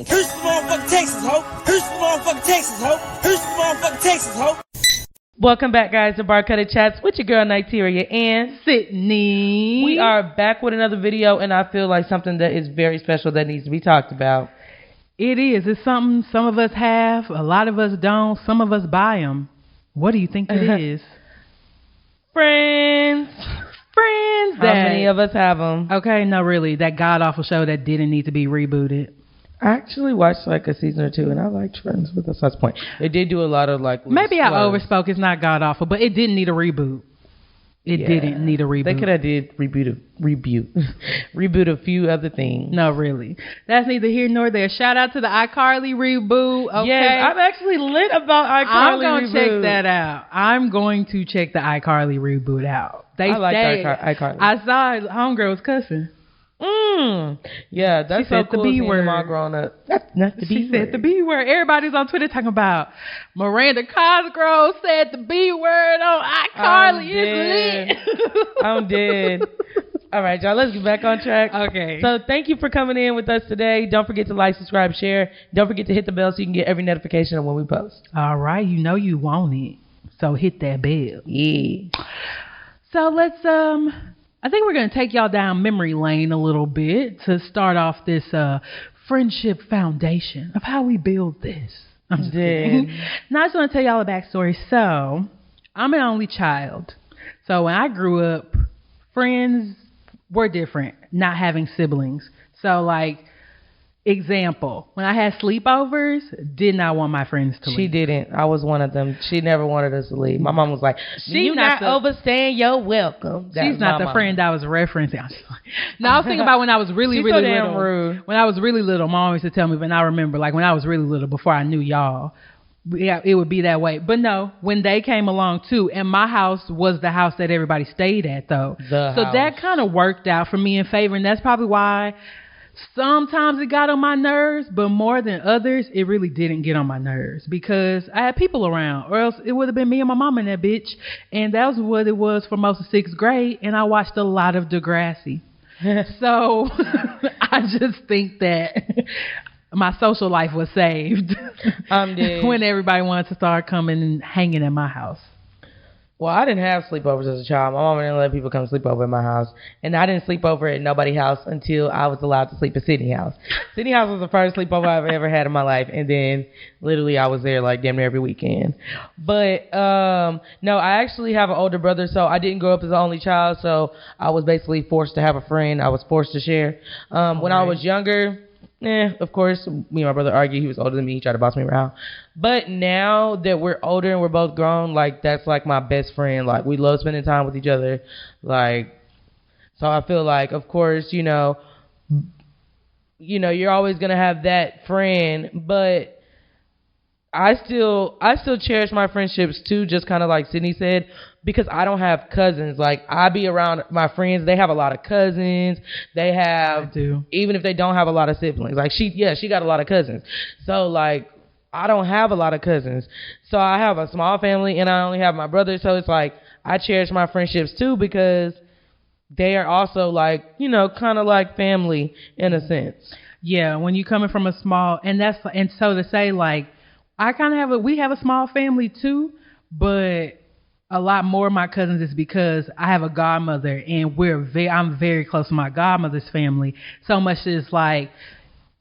Here's the motherfucking Texas, ho. Here's the motherfucking Texas, ho. Here's the motherfucking Texas, ho. Welcome back, guys, to Bar Cutted Chats with your girl, Niteria and Sydney. We are back with another video, and I feel like something that is very special that needs to be talked about. It is. It's something some of us have, a lot of us don't, some of us buy them. What do you think it is? Friends. How many of us have them? Okay, no, really. That god-awful show that didn't need to be rebooted. I actually watched like a season or two, and I liked Friends, but that's not the point. They did do a lot of like... Maybe I overspoke. It's not god-awful, but it didn't need a reboot. It didn't need a reboot. They could have did reboot a few other things. No, really. That's neither here nor there. Shout out to the iCarly reboot. Okay. Yes, I'm actually lit about iCarly I'm going to reboot. check that out. I'm going to check the iCarly reboot out. I like iCarly. I saw Homegirl was cussing. Yeah, that's she so said cool. The B word. Them all grown up. That's not the B she word. said the B word. Everybody's on Twitter talking about Miranda Cosgrove said the B word on iCarly. It's lit. I'm dead. All right, y'all, let's get back on track. Okay. So thank you for coming in with us today. Don't forget to like, subscribe, share. Don't forget to hit the bell so you can get every notification of when we post. All right, you know you want it. So hit that bell. Yeah. So let's I think we're going to take y'all down memory lane a little bit to start off this friendship foundation of how we build this. I'm just kidding. Now I just want to tell y'all a backstory. So I'm an only child. So when I grew up, friends were different, not having siblings. So like, example, when I had sleepovers, did not want my friends to leave. She didn't. I was one of them. She never wanted us to leave. My mom was like, "You're not overstaying your welcome." She's not the friend I was referencing. No, I was thinking about when I was really little. Rude. When I was really little, Mom used to tell me, but I remember, like when I was really little, before I knew y'all, yeah, it would be that way. But no, when they came along too, and my house was the house that everybody stayed at though. So that kind of worked out for me in favor, and that's probably why sometimes it got on my nerves, but more than others, it really didn't get on my nerves because I had people around, or else it would have been me and my mom and that bitch. And that was what it was for most of 6th grade. And I watched a lot of Degrassi. So I just think that my social life was saved when everybody wanted to start coming and hanging at my house. Well, I didn't have sleepovers as a child. My mom didn't let people come sleep over at my house. And I didn't sleep over at nobody's house until I was allowed to sleep at Sydney's house. Sydney's house was the first sleepover I've ever had in my life. And then literally I was there like damn near every weekend. But no, I actually have an older brother. So I didn't grow up as an only child. So I was basically forced to have a friend. I was forced to share. When I was younger... of course, me and my brother argued. He was older than me. He tried to boss me around. But now that we're older and we're both grown, like, that's, like, my best friend. Like, we love spending time with each other. Like, so I feel like, of course, you know, you're always going to have that friend. But I still cherish my friendships, too, just kind of like Sydney said, because I don't have cousins. Like, I be around my friends. They have a lot of cousins. They have, even if they don't have a lot of siblings. Like, she got a lot of cousins. So, like, I don't have a lot of cousins. So I have a small family, and I only have my brother. So it's like, I cherish my friendships, too, because they are also, like, you know, kind of like family in a sense. Yeah, when you coming from a small, and so to say, like, I kind of we have a small family, too, but a lot more of my cousins is because I have a godmother, and I'm very close to my godmother's family. So much is like,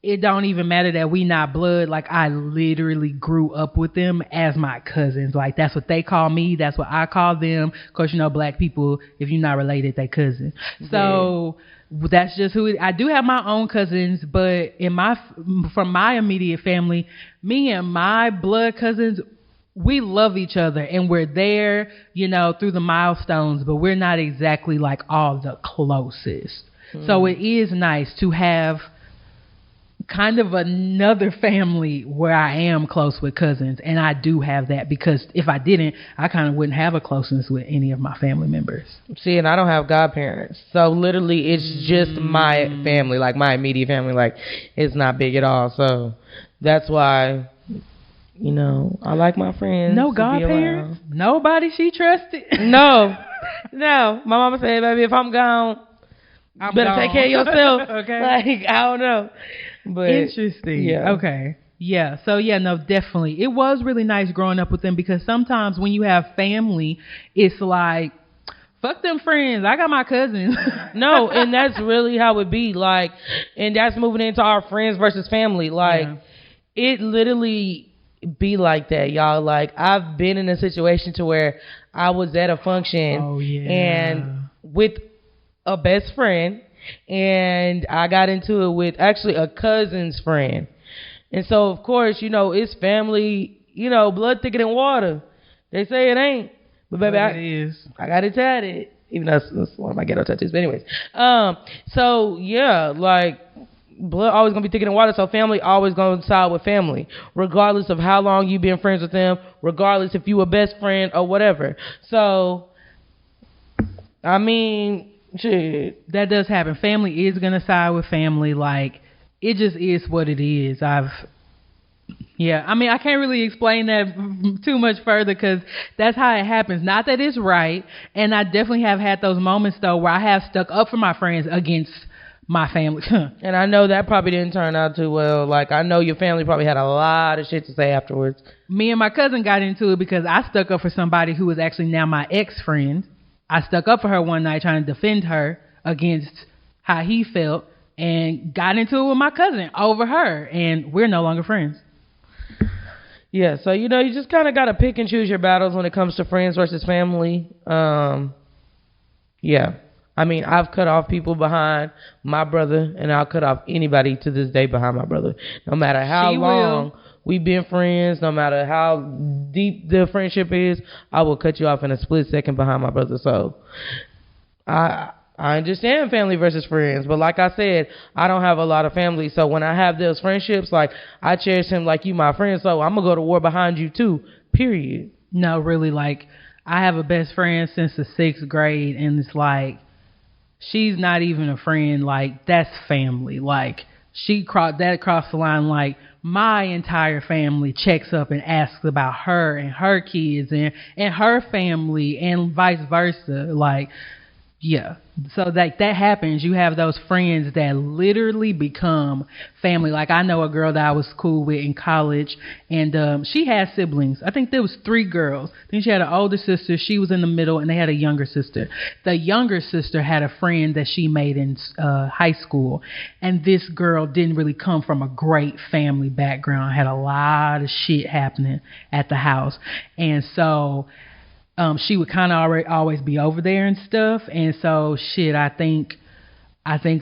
it don't even matter that we not blood. Like, I literally grew up with them as my cousins. Like, that's what they call me. That's what I call them. Of course, you know, black people, if you're not related, they cousin. So that's just who I do have my own cousins, but from my immediate family, me and my blood cousins, we love each other, and we're there, you know, through the milestones, but we're not exactly like all the closest. So it is nice to have kind of another family where I am close with cousins, and I do have that, because if I didn't, I kind of wouldn't have a closeness with any of my family members. See, and I don't have godparents, so literally it's just my family, like my immediate family. Like, it's not big at all. So that's why, you know, I like my friends. No godparents? Nobody she trusted? No. My mama said, baby, if I'm gone, I'm better gone. take care of yourself. Okay. Like, I don't know. But Interesting. yeah. Okay. Yeah. So yeah, no, definitely. It was really nice growing up with them because sometimes when you have family, it's like, fuck them friends. I got my cousins. No, and that's really how it be. Like, and that's moving into our friends versus family. Like, it literally be like that, y'all. Like, I've been in a situation to where I was at a function and with a best friend, and I got into it with actually a cousin's friend. And so, of course, you know, it's family, you know, blood thicker than water. They say it ain't. But baby, it is. I got it tatted. Even though that's one of my ghetto tattoos. But anyways. So, yeah, like, blood always going to be thicker than water. So family always going to side with family. Regardless of how long you've been friends with them. Regardless if you a best friend or whatever. So, I mean, shit. That does happen. Family is going to side with family. Like, it just is what it is. I mean, I can't really explain that too much further because that's how it happens. Not that it's right. And I definitely have had those moments, though, where I have stuck up for my friends against my family. And I know that probably didn't turn out too well. Like, I know your family probably had a lot of shit to say afterwards. Me and my cousin got into it because I stuck up for somebody who was actually now my ex-friend. I stuck up for her one night trying to defend her against how he felt and got into it with my cousin over her. And we're no longer friends. Yeah, so, you know, you just kind of got to pick and choose your battles when it comes to friends versus family. Yeah. I mean, I've cut off people behind my brother, and I'll cut off anybody to this day behind my brother. No matter how long we've been friends, no matter how deep the friendship is, I will cut you off in a split second behind my brother. So, I understand family versus friends, but like I said, I don't have a lot of family. So when I have those friendships, like, I cherish him like you my friend. So I'm going to go to war behind you too, period. No, really, like, I have a best friend since the 6th grade, and it's like, she's not even a friend. Like, that's family. Like, she crossed the line. Like, my entire family checks up and asks about her and her kids and her family and vice versa. Like, yeah. So like that happens. You have those friends that literally become family. Like, I know a girl that I was cool with in college, and she had siblings. I think there was 3 girls. Then she had an older sister. She was in the middle, and they had a younger sister. The younger sister had a friend that she made in high school, and this girl didn't really come from a great family background. Had a lot of shit happening at the house, and so she would kind of always be over there and stuff. And so I think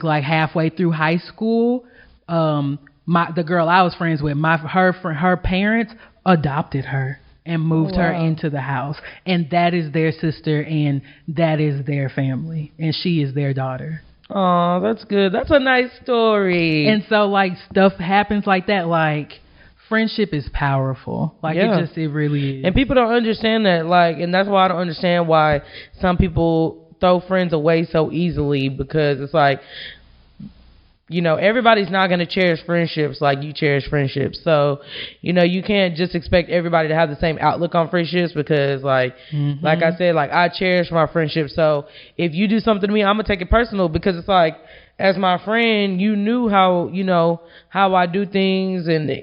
like halfway through high school, the girl I was friends with, her parents adopted her and moved her into the house. And that is their sister, and that is their family, and she is their daughter. Oh, that's good. That's a nice story. And so like stuff happens like that. Like, friendship is powerful. Like, it really is. And people don't understand that. Like, and that's why I don't understand why some people throw friends away so easily, because it's like, you know, everybody's not going to cherish friendships like you cherish friendships. So, you know, you can't just expect everybody to have the same outlook on friendships, because like I said, like, I cherish my friendship. So if you do something to me, I'm going to take it personal, because it's like, as my friend, you knew how I do things, and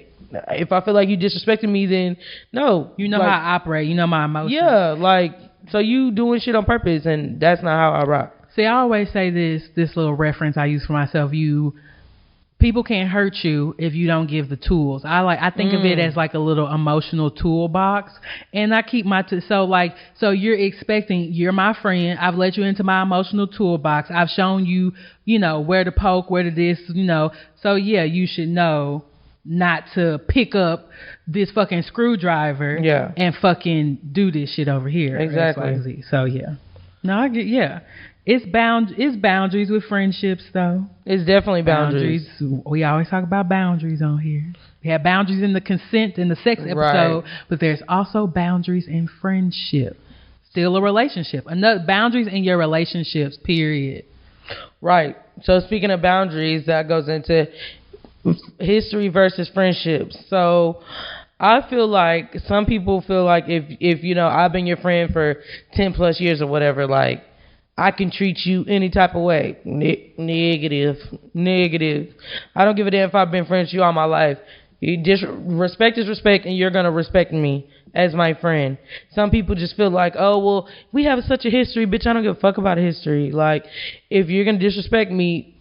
if I feel like you disrespecting me, then no. You know, like, how I operate. You know my emotions. Yeah, like, so you doing shit on purpose, and that's not how I rock. See, I always say this little reference I use for myself. People can't hurt you if you don't give the tools. I think of it as like a little emotional toolbox, and I keep so you're my friend. I've let you into my emotional toolbox. I've shown you, you know, where to poke, where to this, you know. So yeah, you should know not to pick up this fucking screwdriver and fucking do this shit over here. Exactly. So yeah. No, I get, It's boundaries with friendships, though. It's definitely boundaries. We always talk about boundaries on here. We have boundaries in the consent in the sex episode, but there's also boundaries in friendship. Still a relationship. Boundaries in your relationships, period. Right. So speaking of boundaries, that goes into history versus friendships. So I feel like some people feel like if you know, I've been your friend for 10 plus years or whatever, like, I can treat you any type of way. Negative. I don't give a damn if I've been friends with you all my life. Respect is respect, and you're gonna respect me as my friend. Some people just feel like, oh well, we have such a history, bitch. I don't give a fuck about a history. Like, if you're gonna disrespect me,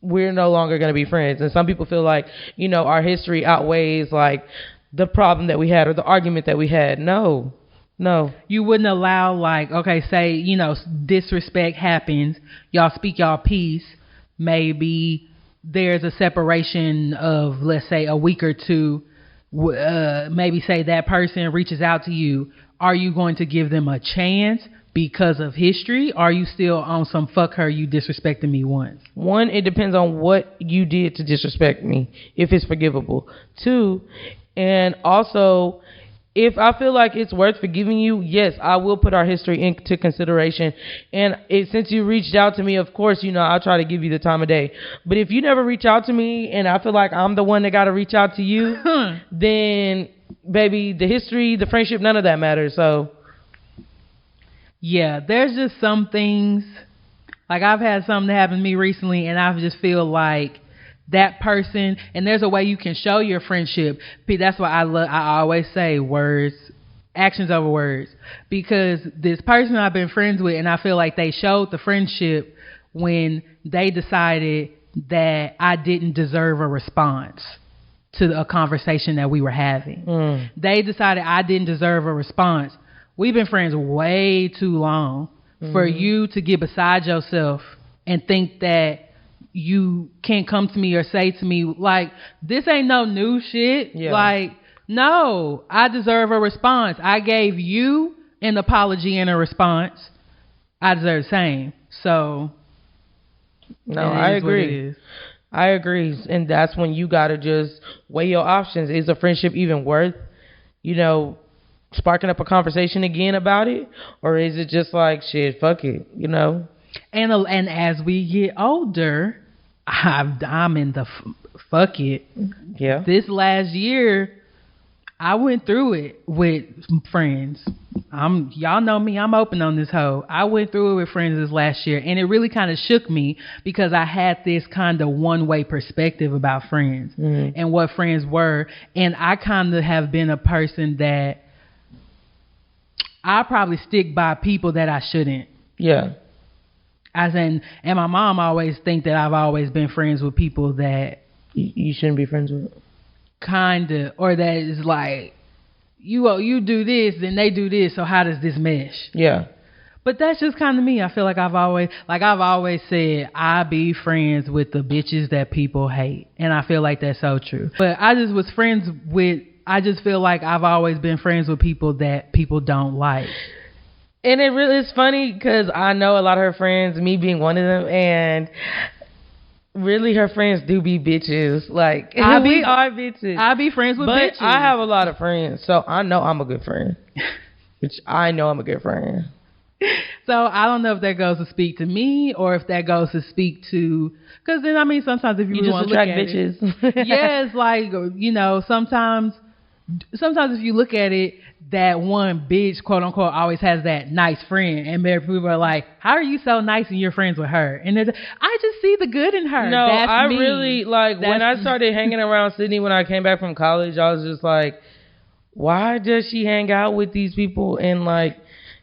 we're no longer gonna be friends. And some people feel like, our history outweighs like the problem that we had or the argument that we had. No. You wouldn't allow, like, okay, say, disrespect happens, y'all speak y'all piece, maybe there's a separation of, let's say, a week or two, maybe say that person reaches out to you. Are you going to give them a chance because of history? Or are you still on some fuck her, you disrespected me once? One, it depends on what you did to disrespect me, if it's forgivable. Two, and also, if I feel like it's worth forgiving you, yes, I will put our history into consideration. And since you reached out to me, of course, I'll try to give you the time of day. But if you never reach out to me and I feel like I'm the one that got to reach out to you, then, baby, the history, the friendship, none of that matters. So, yeah, there's just some things. Like, I've had something happen to me recently, and I just feel like that person, and there's a way you can show your friendship. That's why I always say words, actions over words, because this person I've been friends with, and I feel like they showed the friendship when they decided that I didn't deserve a response to a conversation that we were having. They decided I didn't deserve a response. We've been friends way too long for you to get beside yourself and think that you can't come to me or say to me, like, this ain't no new shit. Yeah. Like, no, I deserve a response. I gave you an apology and a response. I deserve the same. So, no, I agree. I agree. And that's when you got to just weigh your options. Is a friendship even worth, sparking up a conversation again about it? Or is it just like, shit, fuck it, And as we get older, I'm in the fuck it. Yeah. This last year, I went through it with friends. Y'all know me. I'm open on this hoe. I went through it with friends this last year, and it really kind of shook me because I had this kind of one-way perspective about friends and what friends were, and I kind of have been a person that I probably stick by people that I shouldn't. Yeah. And my mom always think that I've always been friends with people that you shouldn't be friends with. Kinda, or that is like, you do this, then they do this, so how does this mesh? Yeah. But that's just kind of me. I feel like I've always said I be friends with the bitches that people hate, and I feel like that's so true. But I just feel like I've always been friends with people that people don't like. And it really is funny because I know a lot of her friends, me being one of them, and really her friends do be bitches. Like, we are bitches. I be friends with bitches. But I have a lot of friends, so I know I'm a good friend. Which I know I'm a good friend. So I don't know if that goes to speak to me or if that goes to speak to, because then sometimes if you really want to look at bitches. It, yeah, it's like, sometimes if you look at it, that one bitch, quote unquote, always has that nice friend, and people are like, how are you so nice and you're friends with her? And I just see the good in her. No, that's I me. really when I started hanging around Sydney when I came back from college, I was just like, why does she hang out with these people and like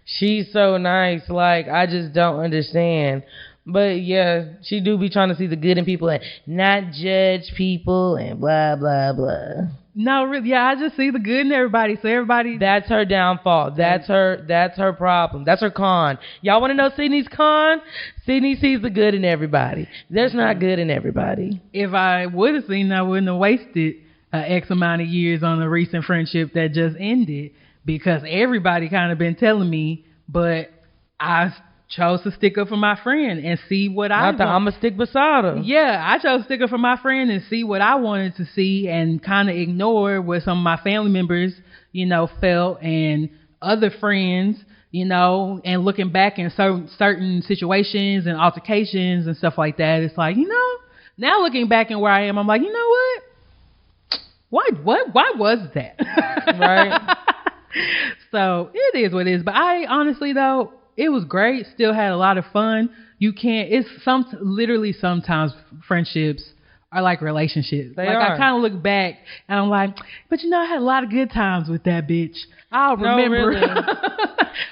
she's so nice? Like, I just don't understand. But yeah, she do be trying to see the good in people and not judge people and blah blah blah. No, really, yeah, I just see the good in everybody. So everybody, that's her downfall. That's her problem. That's her con. Y'all want to know Sydney's con? Sydney sees the good in everybody. There's not good in everybody. If I would have seen, I wouldn't have wasted X amount of years on a recent friendship that just ended, because everybody kind of been telling me, but I chose to stick up for my friend and see what I'm gonna stick beside her. Yeah, I chose to stick up for my friend and see what I wanted to see, and kind of ignore what some of my family members, felt, and other friends, and looking back in certain situations and altercations and stuff like that. It's like, now looking back and where I am, I'm like, you know what? Why was that? Right. So it is what it is. But I honestly, though, it was great. Still had a lot of fun. You can't. It's literally sometimes friendships are like relationships. They like are. I kind of look back and I'm like, but I had a lot of good times with that bitch. I'll remember. really.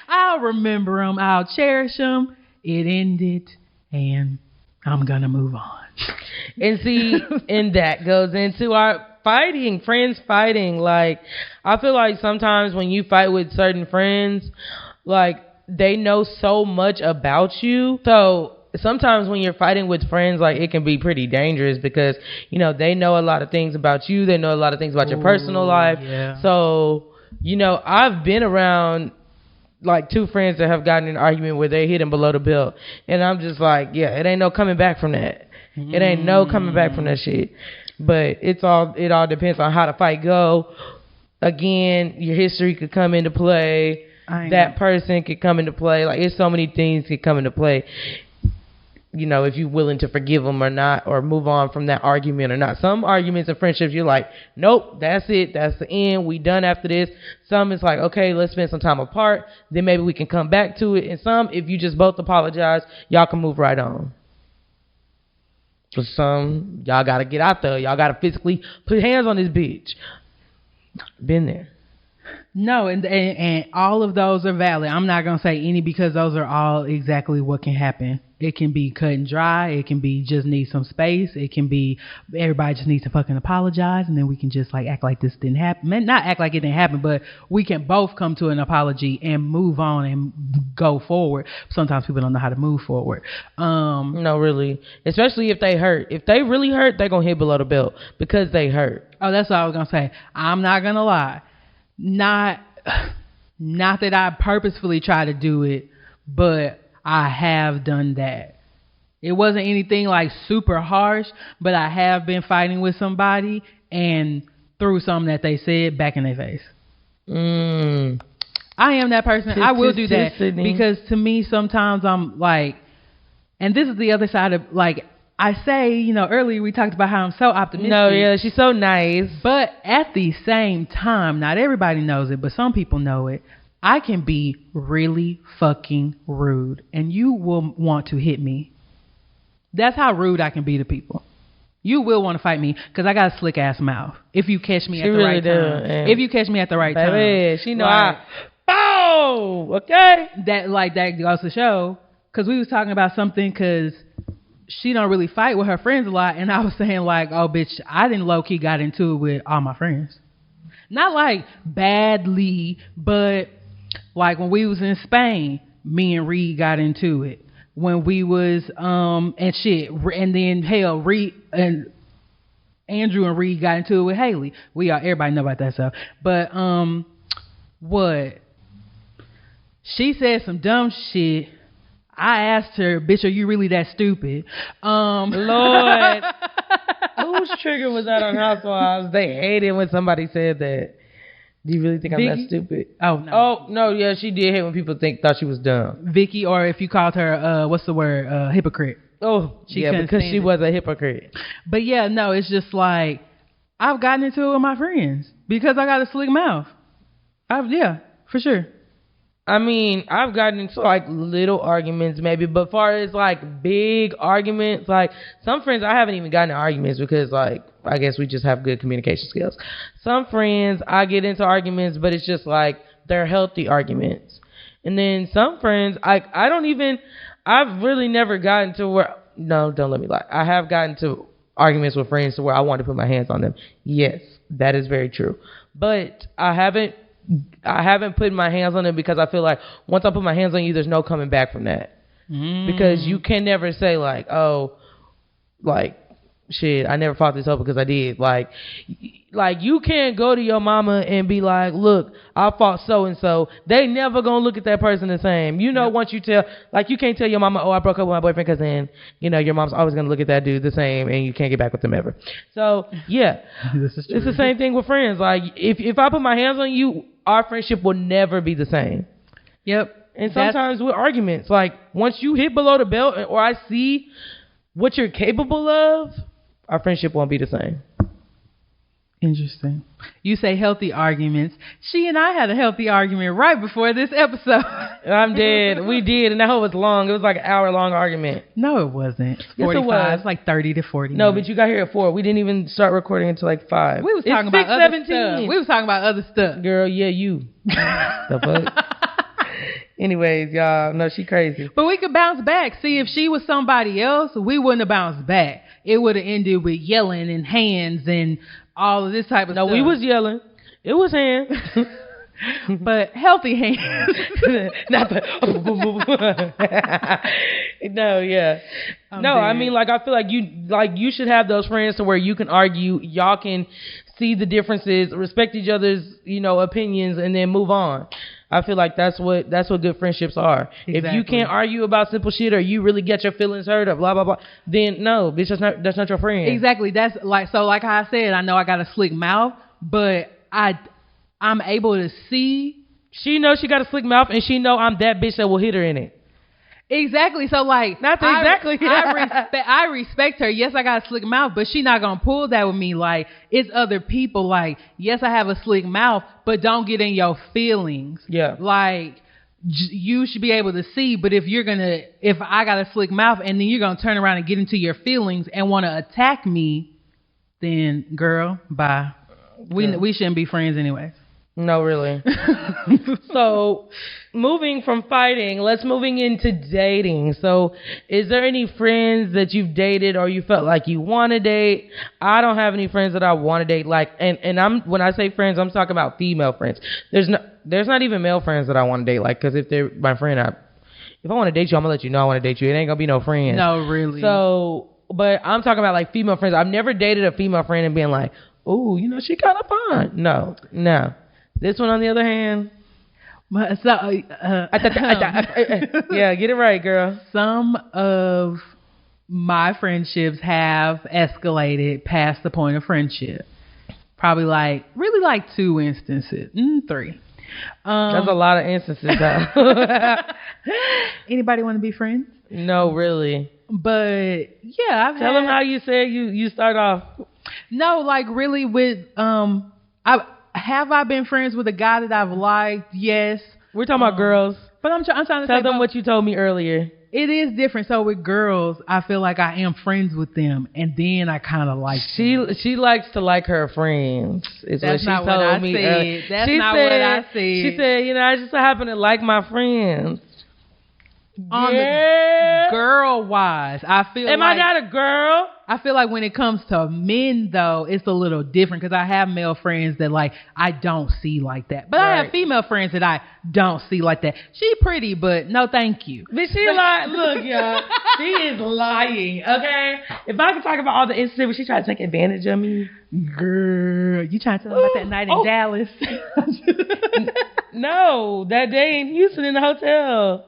I'll remember them. I'll cherish them. It ended, and I'm gonna move on. And see, and that goes into our friends fighting. Like, I feel like sometimes when you fight with certain friends, like, they know so much about you. So sometimes when you're fighting with friends, like, it can be pretty dangerous because, they know a lot of things about you. They know a lot of things about your personal life. Yeah. So, I've been around like two friends that have gotten in an argument where they hit him below the belt. And I'm just like, yeah, it ain't no coming back from that. It ain't no coming back from that shit. But it all depends on how the fight go. Again, your history could come into play. That person could come into play. Like, it's so many things could come into play. If you're willing to forgive them or not, or move on from that argument or not. Some arguments and friendships, you're like, nope, that's it. That's the end. We done after this. Some it's like, okay, let's spend some time apart. Then maybe we can come back to it. And some, if you just both apologize, y'all can move right on. For some, y'all got to get out there. Y'all got to physically put hands on this bitch. Been there. No, and all of those are valid. I'm not going to say any because those are all exactly what can happen. It can be cut and dry. It can be just need some space. It can be everybody just needs to fucking apologize, and then we can just like act like this didn't happen. Not act like it didn't happen, but we can both come to an apology and move on and go forward. Sometimes people don't know how to move forward. No, really. Especially if they hurt. If they really hurt, they're going to hit below the belt because they hurt. Oh, that's what I was going to say. I'm not going to lie. Not that I purposefully try to do it, but I have done that. It wasn't anything like super harsh, but I have been fighting with somebody and threw something that they said back in their face. I am that person. I will do that because to me sometimes I'm like, and this is the other side of like, I say, earlier we talked about how I'm so optimistic. No, yeah, she's so nice. But at the same time, not everybody knows it, but some people know it. I can be really fucking rude, and you will want to hit me. That's how rude I can be to people. You will want to fight me because I got a slick ass mouth. If you catch me at the right time. If you catch me at the right time. She know okay. That goes to show, because we was talking about something because she don't really fight with her friends a lot, and I was saying like, oh bitch, I didn't low-key got into it with all my friends. Not like badly, but like when we was in Spain, me and Reed got into it. When we was and shit, and then hell, Reed and Andrew and Reed got into it with Haley. Everybody know about that stuff. But what? She said some dumb shit. I asked her, bitch, are you really that stupid? Lord. Whose trigger was that on Housewives? They hated when somebody said that. Do you really think I'm that stupid? Oh, no. Oh, no, yeah, she did hate when people thought she was dumb. Vicky, or if you called her, what's the word? Hypocrite. Oh, yeah, because she was a hypocrite. But yeah, no, it's just like, I've gotten into it with my friends because I got a slick mouth. Yeah, for sure. I mean, I've gotten into like little arguments maybe, but far as like big arguments, like some friends I haven't even gotten in arguments because like I guess we just have good communication skills. Some friends I get into arguments, but it's just like they're healthy arguments. And then some friends I've really never gotten to where, no, don't let me lie. I have gotten to arguments with friends to where I want to put my hands on them. Yes, that is very true. But I haven't put my hands on it because I feel like once I put my hands on you, there's no coming back from that. Because you can never say like, oh, like, shit, I never fought this up because I did. Like you can't go to your mama and be like, look, I fought so-and-so. They never gonna look at that person the same. Once you tell, like, you can't tell your mama, oh, I broke up with my boyfriend, because then, your mom's always gonna look at that dude the same and you can't get back with them ever. So, yeah. This is true. It's the same thing with friends. Like, if I put my hands on you, our friendship will never be the same. Yep. And sometimes with arguments, like, once you hit below the belt or I see what you're capable of, our friendship won't be the same. Interesting. You say healthy arguments. She and I had a healthy argument right before this episode. I'm dead. We did, and that whole was long. It was like an hour-long argument. No, it wasn't. 45. Yes, it was. It's like 30 to 40 No, minutes. but you got here at 4. We didn't even start recording until like 5. We was talking about other stuff. We was talking about other stuff. Girl, yeah, you. The fuck? Anyways, y'all, no, she crazy. But we could bounce back. See, if she was somebody else, we wouldn't have bounced back. It would have ended with yelling and hands and all of this type of stuff. No, we was yelling. It was hands. But healthy hands. Not the no, yeah. I mean, like, I feel like you should have those friends to where you can argue, y'all can see the differences, respect each other's, opinions, and then move on. I feel like that's what good friendships are. Exactly. If you can't argue about simple shit, or you really get your feelings hurt, or blah blah blah, then no, bitch, that's not your friend. Exactly. That's like how I said, I know I got a slick mouth, but I'm able to see. She knows she got a slick mouth, and she know I'm that bitch that will hit her in it. Exactly. So like, not exactly. I respect her. Yes, I got a slick mouth, but she not gonna pull that with me. Like, it's other people. Like, yes, I have a slick mouth, but don't get in your feelings. Yeah. Like, you should be able to see. But if I got a slick mouth and then you're gonna turn around and get into your feelings and want to attack me, then girl, bye. We shouldn't be friends anyways. No, really. So, moving from fighting, let's moving into dating. So, is there any friends that you've dated or you felt like you want to date? I don't have any friends that I want to date. Like, and when I say friends, I'm talking about female friends. There's not even male friends that I want to date. Like, because if they're my friend, if I want to date you, I'm gonna let you know I want to date you. It ain't gonna be no friends. No, really. So, but I'm talking about like female friends. I've never dated a female friend and being like, oh, she kind of fine. No. This one, on the other hand, yeah, get it right, girl. Some of my friendships have escalated past the point of friendship. Probably like 2 instances, 3. That's a lot of instances, though. Anybody want to be friends? No, really. But yeah, Tell them how you said you start off. No, like really with Have I been friends with a guy that I've liked? Yes. We're talking about girls. But I'm trying to tell them what you told me earlier. It is different. So with girls, I feel like I am friends with them, and then I kind of like them. She likes to like her friends. That's not what I said. That's not what I said. She said, I just happen to like my friends. On the girl wise, I feel Am I not a girl? I feel like when it comes to men, though, it's a little different because I have male friends that like I don't see like that, but right. I have female friends that I don't see like that. She pretty, but no, thank you. But she look, y'all, she is lying. Okay, if I could talk about all the instances where she tried to take advantage of me, girl, you trying to tell me about that night in Dallas? No, that day in Houston in the hotel.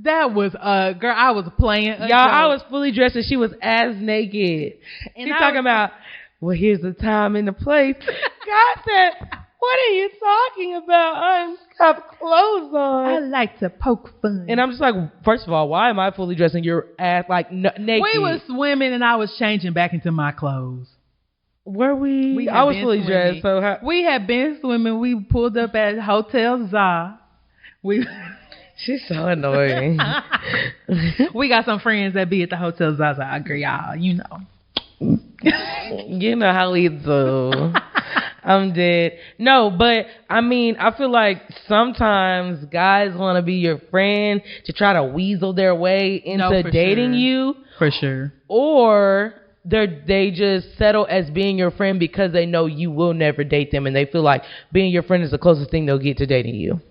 That was girl, I was playing y'all joke. I was fully dressed and she was ass naked. And she's talking about, well, here's the time and the place. God said, what are you talking about? I have clothes on. I like to poke fun. And I'm just like, first of all, why am I fully dressed and your ass like naked? We was swimming and I was changing back into my clothes. Were we? I was fully dressed. So we had been swimming. We pulled up at Hotel За. She's so annoying. We got some friends that be at the Hotel Zaza. I agree, y'all. You know how we do. I'm dead. No, but I mean, I feel like sometimes guys want to be your friend to try to weasel their way into dating you. For sure. Or they just settle as being your friend because they know you will never date them, and they feel like being your friend is the closest thing they'll get to dating you.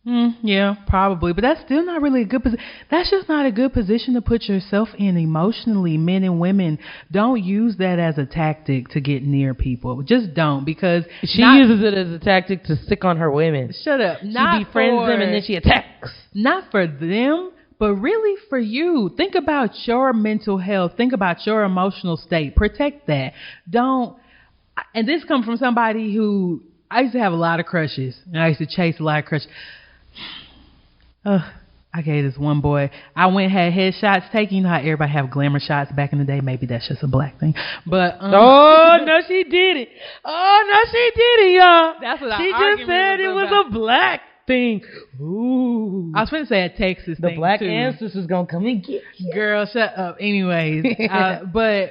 Yeah, probably, but that's still not really a good position. That's just not a good position to put yourself in emotionally. Men and women, don't use that as a tactic to get near people. Just don't, because she uses it as a tactic to stick on her women. Shut up. She befriends them and then she attacks. Not for them, but really for you. Think about your mental health. Think about your emotional state. Protect that. Don't. And this comes from somebody who, I used to have a lot of crushes, and I used to chase a lot of crushes. I gave this one boy. I went and had headshots taken. You know how everybody have glamour shots back in the day. Maybe that's just a black thing. But oh no, she did it. Oh no, she did it, y'all. That's what she just said. It was a black thing. Ooh. I was going to say a Texas the thing. The black too. ancestors gonna come and get you. Girl, shut up. Anyways, but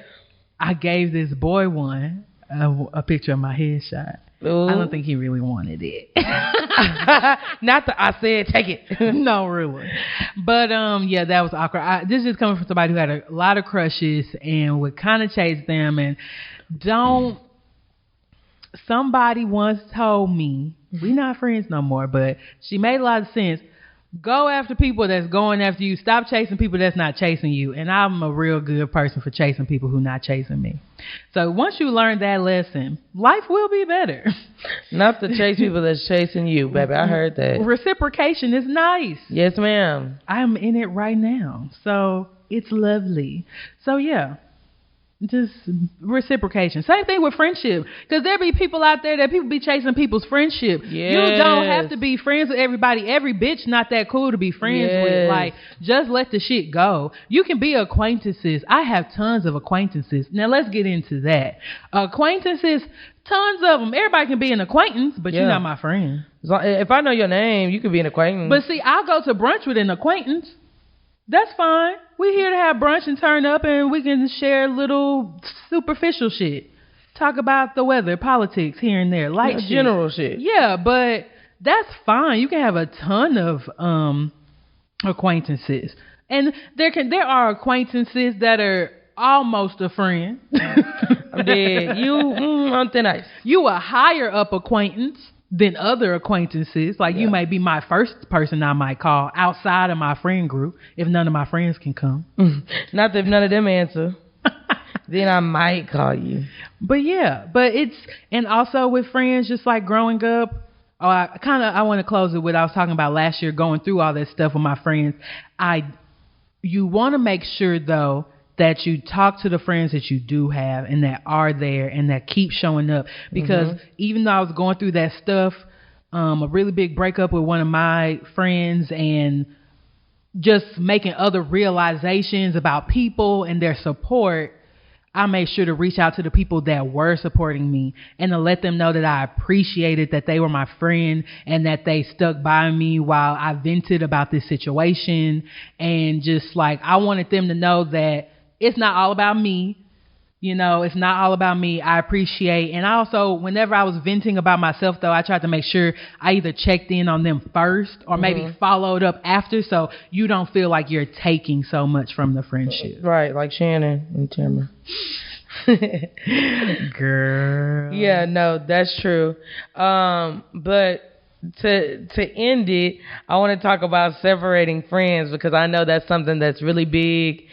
I gave this boy one a picture of my headshot. Ooh. I don't think he really wanted it. Not that I said take it. No, really. But yeah, that was awkward. This is coming from somebody who had a lot of crushes and would kind of chase them. And somebody once told me, we not friends no more, but she made a lot of sense. Go after people that's going after you. Stop chasing people that's not chasing you. And I'm a real good person for chasing people who not chasing me. So once you learn that lesson, life will be better. Not to chase people that's chasing you, baby. I heard that. Reciprocation is nice. Yes, ma'am. I'm in it right now. So it's lovely. So yeah. Just reciprocation. Same thing with friendship. Because there be people out there that people be chasing people's friendship. Yes. You don't have to be friends with everybody. Every bitch not that cool to be friends with. Like, just let the shit go. You can be acquaintances. I have tons of acquaintances. Now let's get into that. Acquaintances, tons of them. Everybody can be an acquaintance, but you're not my friend. If I know your name, you can be an acquaintance. But see, I'll go to brunch with an acquaintance. That's fine. We're here to have brunch and turn up and we can share little superficial shit. Talk about the weather, politics here and there, light shit. General shit. Yeah, but that's fine. You can have a ton of acquaintances. And there are acquaintances that are almost a friend. I'm dead. I'm thin ice. You a higher up acquaintance than other acquaintances. Like you may be my first person I might call outside of my friend group if none of my friends can come. Not if none of them answer. Then I might call you. But yeah, and also with friends, just like growing up, I want to close it with, I was talking about last year going through all that stuff with my friends. You want to make sure though that you talk to the friends that you do have and that are there and that keep showing up. Because even though I was going through that stuff, a really big breakup with one of my friends and just making other realizations about people and their support, I made sure to reach out to the people that were supporting me and to let them know that I appreciated that they were my friend and that they stuck by me while I vented about this situation. And just like, I wanted them to know that it's not all about me. You know, it's not all about me. I appreciate. And also, whenever I was venting about myself, though, I tried to make sure I either checked in on them first or maybe followed up after, so you don't feel like you're taking so much from the friendship. Right, like Shannon and Tamara. Girl. Yeah, no, that's true. But to end it, I want to talk about separating friends because I know that's something that's really big.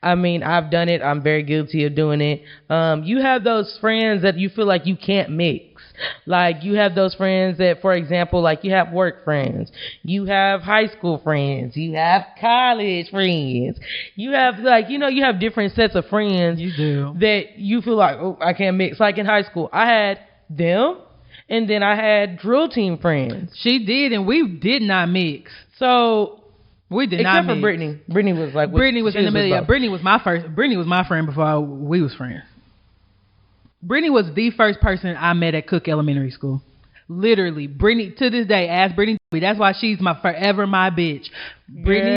I mean, I've done it. I'm very guilty of doing it. You have those friends that you feel like you can't mix. Like you have those friends that, for example, like you have work friends, you have high school friends, you have college friends, you have you have different sets of friends. You do. That you feel like, oh, I can't mix. Like in high school, I had them and then I had drill team friends. She did, and we did not mix. So we did except not for mix. Brittany. Brittany was like, Brittany was in the middle. Yeah, Brittany was my friend before we was friends. Brittany was the first person I met at Cook Elementary School. Literally, Brittany, to this day, ask Brittany. That's why she's forever my bitch. Brittany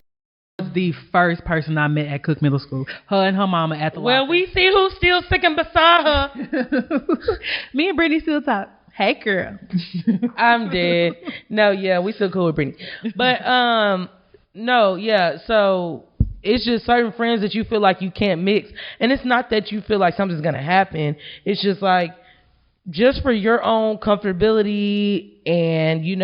was the first person I met at Cook Middle School. Her and her mama at the Well, locker. we see who's still sticking beside her. Me and Brittany still talk. Hey, girl. I'm dead. No, yeah, we still cool with Brittany. But, no, yeah, so it's just certain friends that you feel like you can't mix. And it's not that you feel like something's going to happen. It's just like, just for your own comfortability and, you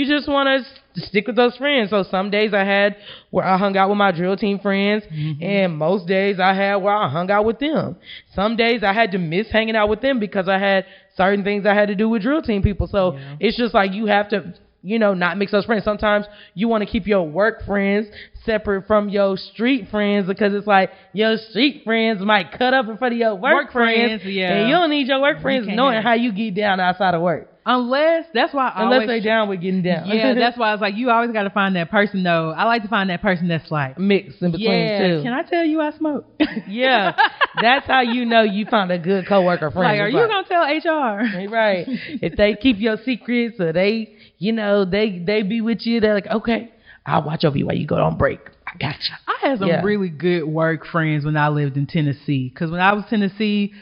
just want to stick with those friends. So some days I had where I hung out with my drill team friends, and most days I had where I hung out with them. Some days I had to miss hanging out with them because I had certain things I had to do with drill team people. So it's just like you have to, not mix those friends. Sometimes you want to keep your work friends separate from your street friends because it's like your street friends might cut up in front of your work friends. Yeah. And you don't need your work friends knowing how you get down outside of work. Unless that's why I Unless always, they down with getting down. Yeah, that's why it's like you always got to find that person though. I like to find that person that's like mix in between too. Can I tell you I smoke? Yeah, that's how you know you found a good coworker friend. Like, are you gonna tell HR? Right. If they keep your secrets or they, you know, they be with you, they're like, okay, I'll watch over you while you go on break. I got you. I had some really good work friends when I lived in Tennessee. Because when I was in Tennessee,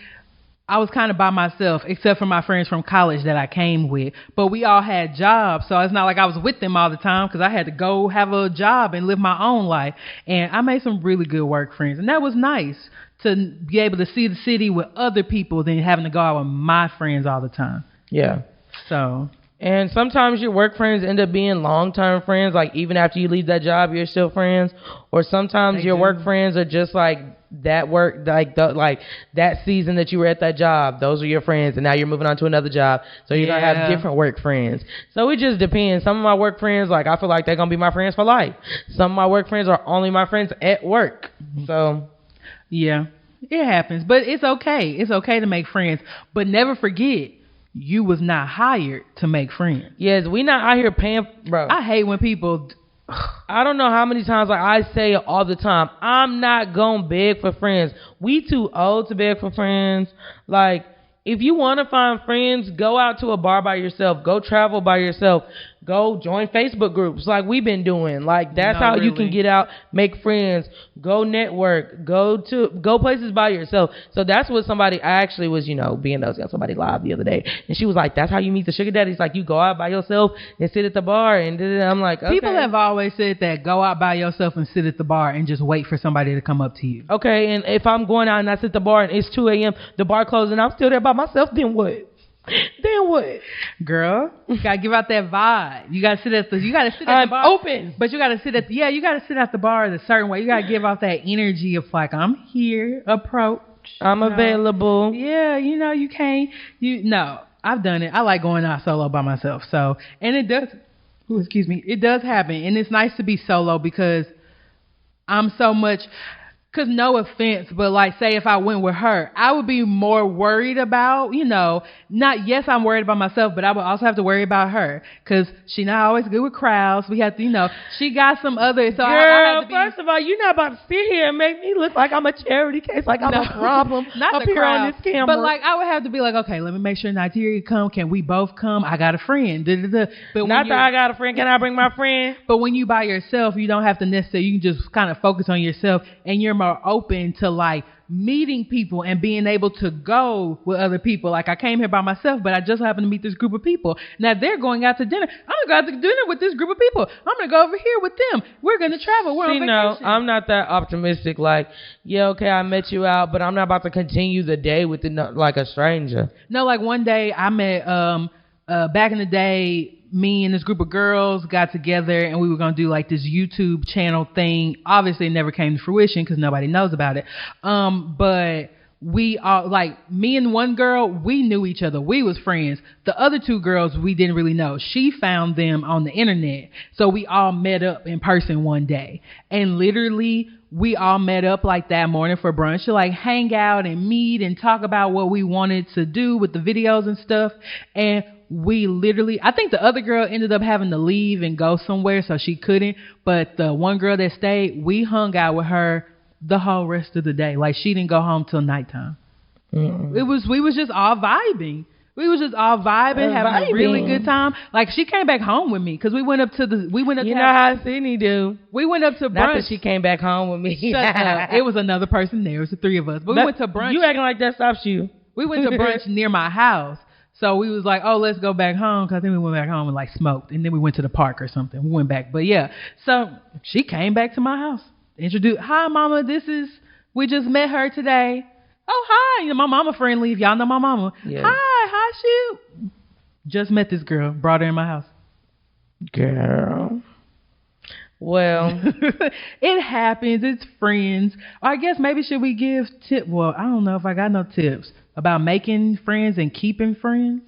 I was kind of by myself, except for my friends from college that I came with. But we all had jobs, so it's not like I was with them all the time because I had to go have a job and live my own life. And I made some really good work friends, and that was nice to be able to see the city with other people than having to go out with my friends all the time. Yeah. So... And sometimes your work friends end up being long-term friends. Like, even after you leave that job, you're still friends. Or sometimes your work friends are just like that work, like that season that you were at that job. Those are your friends, and now you're moving on to another job. So you're going to have different work friends. So it just depends. Some of my work friends, like, I feel like they're going to be my friends for life. Some of my work friends are only my friends at work. So... yeah, it happens. But it's okay. It's okay to make friends. But never forget, you was not hired to make friends. Yes, we not out here paying, bro. I hate when people... I don't know how many times I say it all the time. I'm not gonna beg for friends. We too old to beg for friends. Like, if you want to find friends, go out to a bar by yourself. Go travel by yourself. Go join Facebook groups like we've been doing. Like, that's how you can get out, make friends, go network, go places by yourself. So that's what I actually was, being nosy on somebody live the other day. And she was like, that's how you meet the sugar daddies. Like, you go out by yourself and sit at the bar. And I'm like, okay. People have always said that, go out by yourself and sit at the bar and just wait for somebody to come up to you. Okay, and if I'm going out and I sit at the bar and it's 2 a.m., the bar closes and I'm still there by myself, then what? Then what? Girl, you gotta give out that vibe. You gotta sit at the bar. Open. But you gotta sit at the bar a certain way. You gotta give off that energy of like, I'm here, approach. I'm available. Yeah, you can't. No, I've done it. I like going out solo by myself. So, and it does, it does happen. And it's nice to be solo because I'm so much... Because no offense, but like, say if I went with her, I would be more worried about, yes, I'm worried about myself, but I would also have to worry about her. Because she's not always good with crowds. We have to, she got some other. So girl, first of all, you're not about to sit here and make me look like I'm a charity case, like I'm a problem not up the here crowd, on this camera. But like, I would have to be like, okay, let me make sure Nigeria come. Can we both come? I got a friend. But not that I got a friend. Can I bring my friend? But when you by yourself, you don't have to necessarily, you can just kind of focus on yourself, and you're more open to like meeting people and being able to go with other people. Like, I came here by myself, but I just happened to meet this group of people. Now they're going out to dinner. I'm gonna go out to dinner with this group of people. I'm gonna go over here with them. We're gonna travel. We're on vacation. No, I'm not that optimistic. Like, yeah, okay, I met you out, but I'm not about to continue the day with like a stranger. No, like one day I met back in the day, me and this group of girls got together and we were going to do like this YouTube channel thing. Obviously it never came to fruition because nobody knows about it. But we all, like, me and one girl, we knew each other. We was friends. The other two girls, we didn't really know. She found them on the internet. So we all met up in person one day. And literally, we all met up like that morning for brunch to like hang out and meet and talk about what we wanted to do with the videos and stuff. And we literally, I think the other girl ended up having to leave and go somewhere, so she couldn't. But the one girl that stayed, we hung out with her the whole rest of the day. Like, she didn't go home till nighttime. We was just all vibing. We was just all vibing, having a really good time. Like, she came back home with me because we went up to you know how Sydney do. We went up to brunch. Not that she came back home with me. Shut up. It was another person there. It was the three of us. But we went to brunch. You acting like that stops you. We went to brunch near my house. So we was like, oh, let's go back home. Because I think we went back home and like smoked. And then we went to the park or something. We went back. But yeah. So she came back to my house. Introduced, hi, mama. We just met her today. Oh, hi. My mama friendly. If y'all know my mama. Yes. Hi, shoot. Just met this girl. Brought her in my house. Girl. Well. It happens. It's friends. Or I guess maybe should we give tips? Well, I don't know if I got no tips about making friends and keeping friends.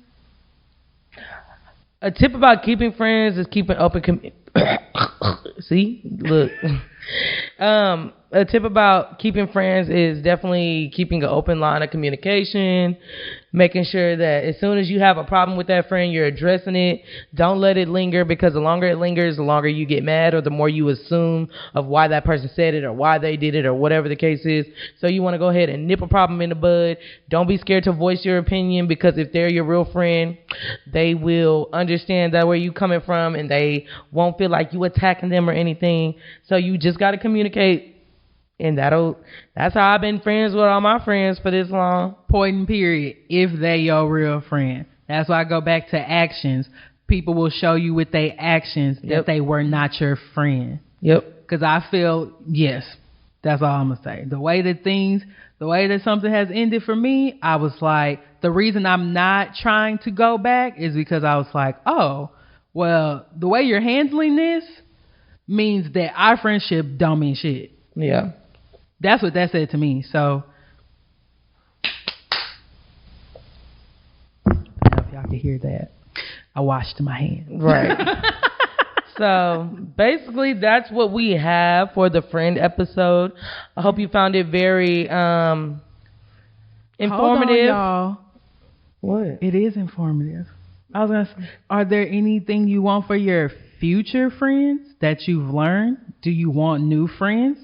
A tip about keeping friends is keeping open. See, look. A a tip about keeping friends is definitely keeping an open line of communication, making sure that as soon as you have a problem with that friend, you're addressing it. Don't let it linger, because the longer it lingers, the longer you get mad, or the more you assume of why that person said it or why they did it or whatever the case is. So you want to go ahead and nip a problem in the bud. Don't be scared to voice your opinion, because if they're your real friend, they will understand that where you coming from, and they won't feel like you attacking them or anything. So you just got to communicate. And that's how I've been friends with all my friends for this long. Point and period. If they your real friend. That's why I go back to actions. People will show you with their actions that they were not your friend. Yep. Because I feel, yes, that's all I'm going to say. The way that something has ended for me, I was like, the reason I'm not trying to go back is because I was like, oh, well, the way you're handling this means that our friendship don't mean shit. Yeah. That's what that said to me. So, I don't know if y'all can hear that. I washed my hands. Right. So, basically, that's what we have for the friend episode. I hope you found it very informative. Hold on, y'all. What? It is informative. I was going to say, are there anything you want for your future friends that you've learned? Do you want new friends?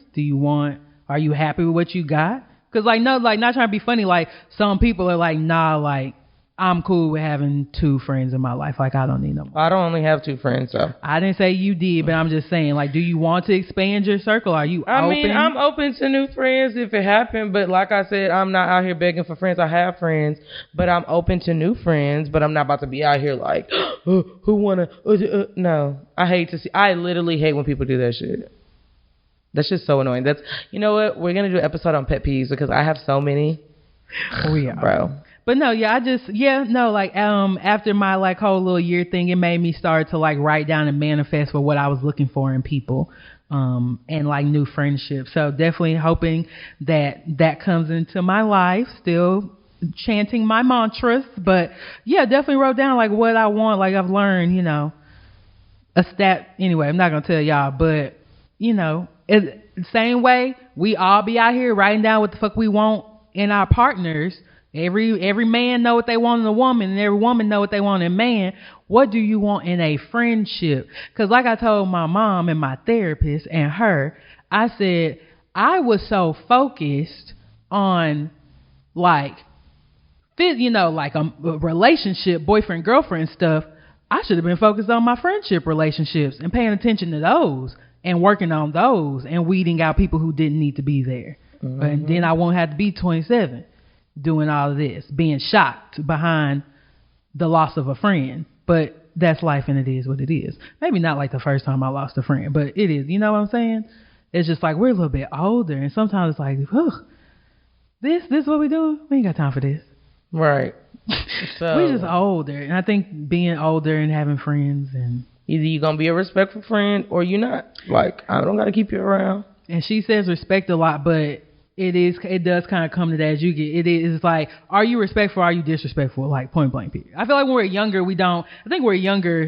Are you happy with what you got? Because not trying to be funny, like some people are like, nah, like I'm cool with having 2 friends in my life. Like I don't need no more. I don't only have 2 friends, so. I didn't say you did, but I'm just saying, like, do you want to expand your circle? Are you open? I mean, I'm open to new friends if it happened, but like I said, I'm not out here begging for friends. I have friends, but I'm open to new friends, but I'm not about to be out here like, who wanna, no. I literally hate when people do that shit. That's just so annoying. You know what? We're going to do an episode on pet peeves because I have so many. Oh, yeah. Bro. But no, yeah, after my like whole little year thing, it made me start to like write down and manifest for what I was looking for in people, and like new friendships. So definitely hoping that comes into my life. Still chanting my mantras, but yeah, definitely wrote down like what I want. Like I've learned, a stat. Anyway, I'm not gonna tell y'all, but it's the same way we all be out here writing down what the fuck we want in our partners. Every man know what they want in a woman, and every woman know what they want in a man. What do you want in a friendship? Because like I told my mom and my therapist and her, I said I was so focused on like a relationship, boyfriend, girlfriend stuff. I should have been focused on my friendship relationships and paying attention to those and working on those and weeding out people who didn't need to be there. Mm-hmm. And then I won't have to be 27. Doing all of this, being shocked behind the loss of a friend. But that's life, and it is what it is. Maybe not like the first time I lost a friend, but it is. You know what I'm saying? It's just like we're a little bit older, and sometimes it's like, this is what we doing? We ain't got time for this. Right. So we're just older, and I think being older and having friends, and either you're gonna be a respectful friend or you're not. Like I don't gotta keep you around. And she says respect a lot, but it does kind of come to that as you get. It is like, are you respectful? Or are you disrespectful? Like point blank period. I feel like when we're younger,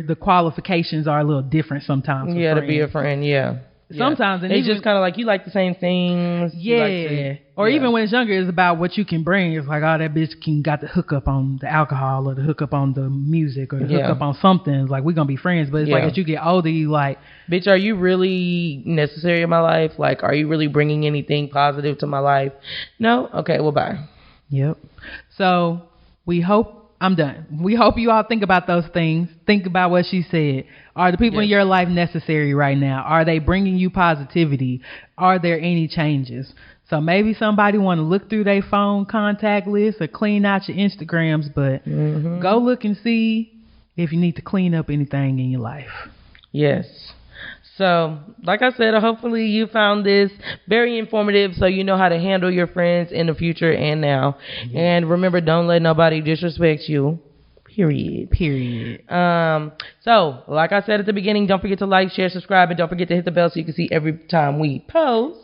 the qualifications are a little different sometimes. Yeah, to be a friend. Yeah. Sometimes and it's just kind of like you like the same things. Yeah. Even when it's younger, it's about what you can bring. It's like, oh, that bitch got the hook up on the alcohol or the hook up on the music or the hook up on something. It's like, we're going to be friends. But it's like as you get older, you like, bitch, are you really necessary in my life? Like, are you really bringing anything positive to my life? No? Okay, well, bye. Yep. So I'm done. We hope you all think about those things. Think about what she said. Are the people in your life necessary right now? Are they bringing you positivity? Are there any changes? So maybe somebody want to look through their phone contact list or clean out your Instagrams, but go look and see if you need to clean up anything in your life. Yes. So, like I said, hopefully you found this very informative so you know how to handle your friends in the future and now. Yeah. And remember, don't let nobody disrespect you. Period. So, like I said at the beginning, don't forget to like, share, subscribe, and don't forget to hit the bell so you can see every time we post.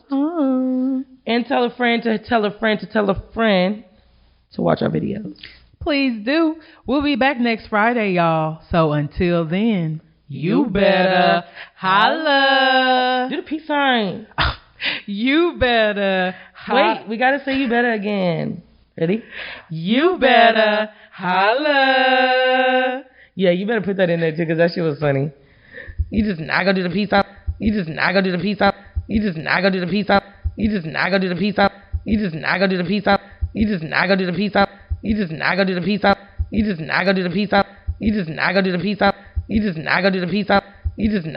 And tell a friend to tell a friend to tell a friend to watch our videos. Please do. We'll be back next Friday, y'all. So until then, you better holla. Do the peace sign. You better. Wait, we gotta say you better again. Ready? You better holla. Yeah, you better put that in there too, because that shit was funny. You just not gonna do the peace out. You just not gonna do the peace out. You just not gonna do the peace out. You just not gonna do the peace out. You just not gonna do the peace out. You just not gonna do the peace out. You just not gonna do the peace out. You just not gonna do the peace out. You just not gonna do the peace out. You just not gonna do the peace out. You just not